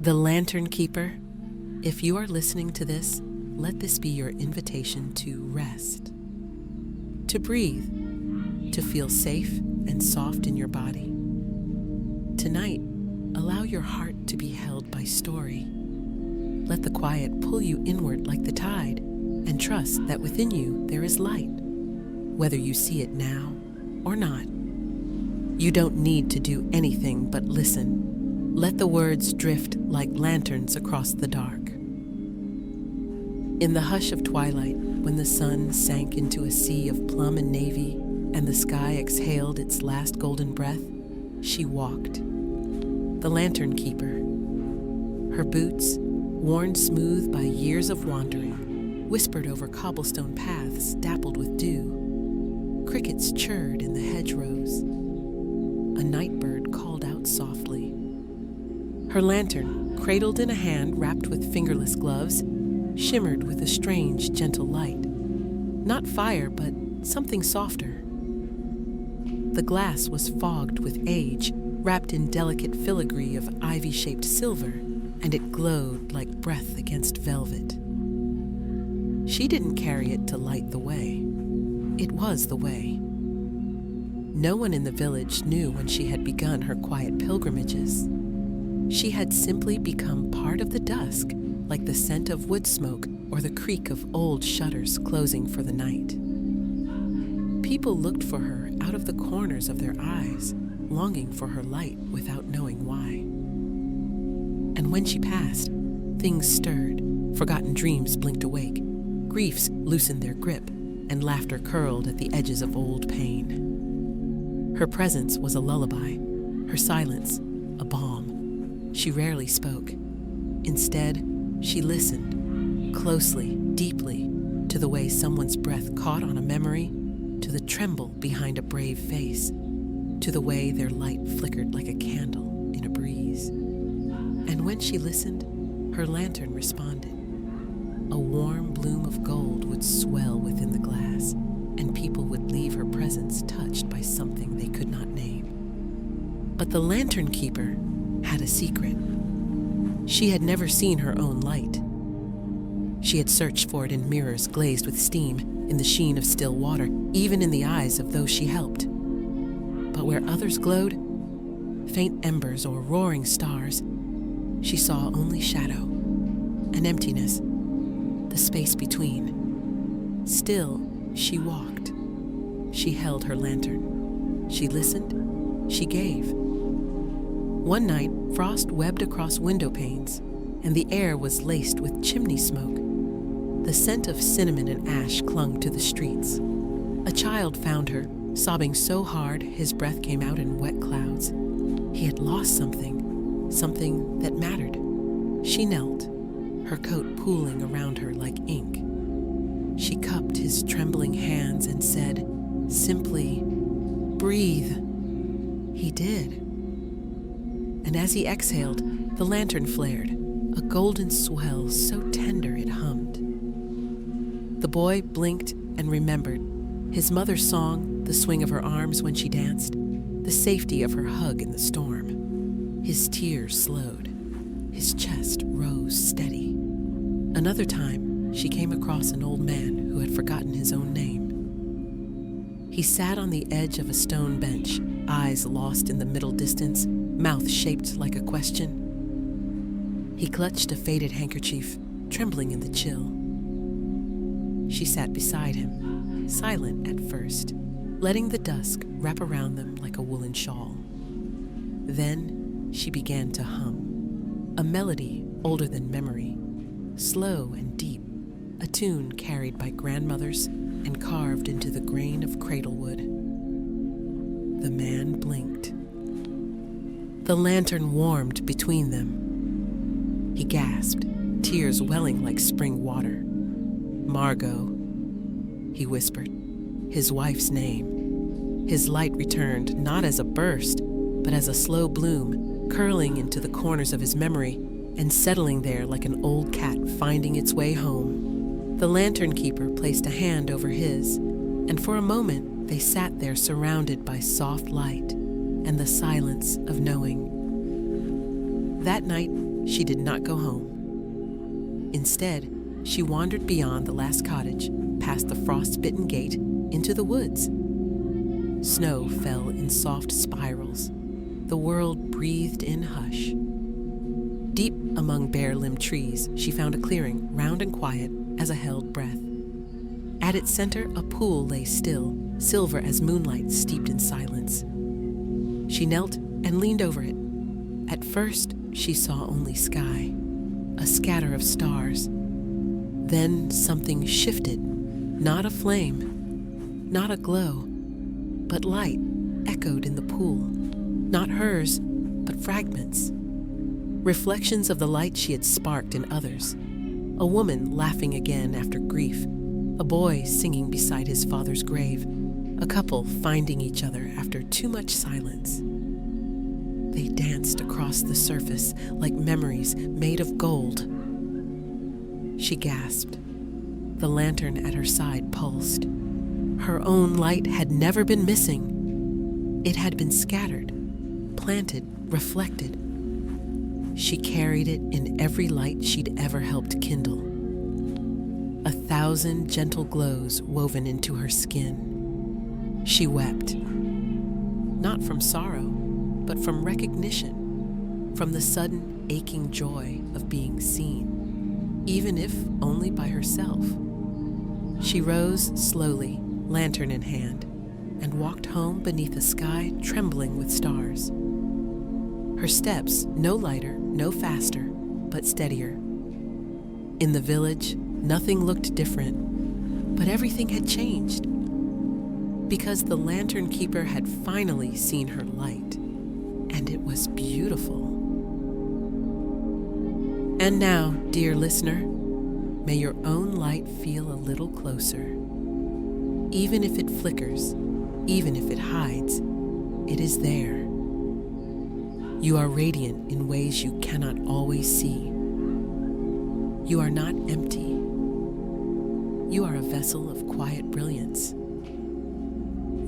The Lantern Keeper. If you are listening to this, let this be your invitation to rest, to breathe, to feel safe and soft in your body. Tonight, allow your heart to be held by story. Let the quiet pull you inward like the tide, and trust that within you there is light, whether you see it now or not. You don't need to do anything but listen. Let the words drift like lanterns across the dark. In the hush of twilight, when the sun sank into a sea of plum and navy, and the sky exhaled its last golden breath, she walked. The Lantern Keeper. Her boots, worn smooth by years of wandering, whispered over cobblestone paths dappled with dew. Crickets chirred in the hedgerows. A night bird called out softly. Her lantern, cradled in a hand wrapped with fingerless gloves, shimmered with a strange, gentle light. Not fire, but something softer. The glass was fogged with age, wrapped in delicate filigree of ivy-shaped silver, and it glowed like breath against velvet. She didn't carry it to light the way. It was the way. No one in the village knew when she had begun her quiet pilgrimages. She had simply become part of the dusk, like the scent of wood smoke or the creak of old shutters closing for the night. People looked for her out of the corners of their eyes, longing for her light without knowing why. And when she passed, things stirred, forgotten dreams blinked awake, griefs loosened their grip, and laughter curled at the edges of old pain. Her presence was a lullaby, her silence a balm. She rarely spoke. Instead, she listened, closely, deeply, to the way someone's breath caught on a memory, to the tremble behind a brave face, to the way their light flickered like a candle in a breeze. And when she listened, her lantern responded. A warm bloom of gold would swell within the glass, and people would leave her presence touched by something they could not name. But the Lantern Keeper had a secret. She had never seen her own light. She had searched for it in mirrors glazed with steam, in the sheen of still water, even in the eyes of those she helped. But where others glowed, faint embers or roaring stars, she saw only shadow, an emptiness, the space between. Still, she walked. She held her lantern. She listened. She gave. One night, frost webbed across window panes, and the air was laced with chimney smoke. The scent of cinnamon and ash clung to the streets. A child found her, sobbing so hard his breath came out in wet clouds. He had lost something that mattered. She knelt, her coat pooling around her like ink. She cupped his trembling hands and said, simply, "Breathe." He did. And as he exhaled, the lantern flared, a golden swell so tender it hummed. The boy blinked and remembered his mother's song, the swing of her arms when she danced, the safety of her hug in the storm. His tears slowed. His chest rose steady. Another time, she came across an old man who had forgotten his own name. He sat on the edge of a stone bench, eyes lost in the middle distance, mouth shaped like a question. He clutched a faded handkerchief, trembling in the chill. She sat beside him, silent at first, letting the dusk wrap around them like a woolen shawl. Then she began to hum, a melody older than memory, slow and deep, a tune carried by grandmothers and carved into the grain of cradlewood. The man blinked. The lantern warmed between them. He gasped, tears welling like spring water. "Margot," he whispered, his wife's name. His light returned not as a burst, but as a slow bloom, curling into the corners of his memory and settling there like an old cat finding its way home. The Lantern Keeper placed a hand over his, and for a moment they sat there surrounded by soft light and the silence of knowing. That night, she did not go home. Instead, she wandered beyond the last cottage, past the frost-bitten gate, into the woods. Snow fell in soft spirals. The world breathed in hush. Deep among bare-limbed trees, she found a clearing, round and quiet as a held breath. At its center, a pool lay still, silver as moonlight steeped in silence. She knelt and leaned over it. At first, she saw only sky, a scatter of stars. Then something shifted, not a flame, not a glow, but light echoed in the pool, not hers, but fragments. Reflections of the light she had sparked in others. A woman laughing again after grief, a boy singing beside his father's grave, a couple finding each other after too much silence. They danced across the surface like memories made of gold. She gasped. The lantern at her side pulsed. Her own light had never been missing. It had been scattered, planted, reflected. She carried it in every light she'd ever helped kindle. 1,000 gentle glows woven into her skin. She wept, not from sorrow, but from recognition, from the sudden aching joy of being seen, even if only by herself. She rose slowly, lantern in hand, and walked home beneath a sky trembling with stars. Her steps no lighter, no faster, but steadier. In the village, nothing looked different, but everything had changed. Because the lantern keeper had finally seen her light, and it was beautiful. And now, dear listener, may your own light feel a little closer. Even if it flickers, even if it hides, it is there. You are radiant in ways you cannot always see. You are not empty. You are a vessel of quiet brilliance.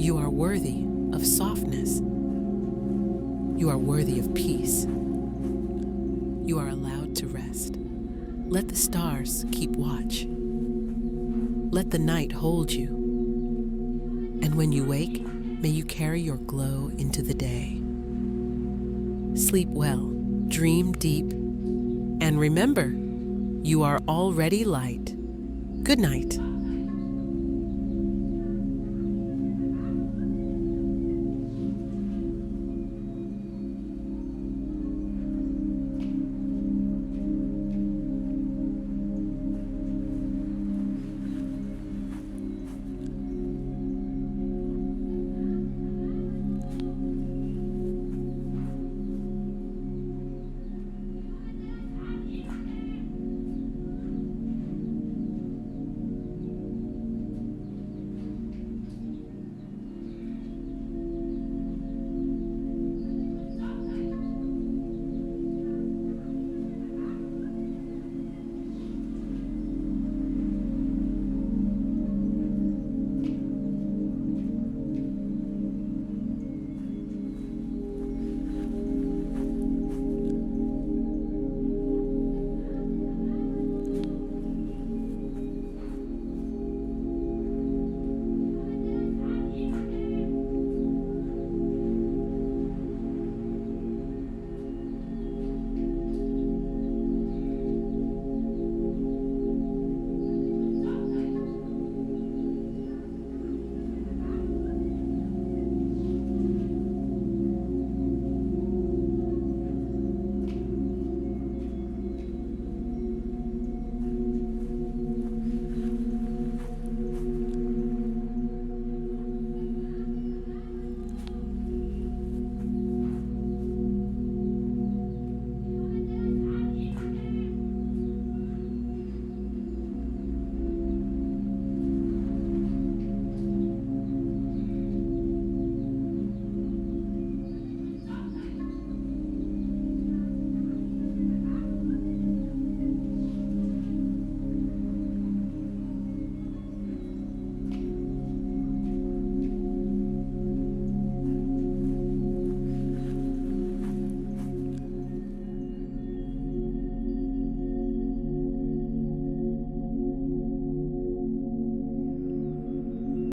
You are worthy of softness. You are worthy of peace. You are allowed to rest. Let the stars keep watch. Let the night hold you. And when you wake, may you carry your glow into the day. Sleep well, dream deep, and remember, you are already light. Good night.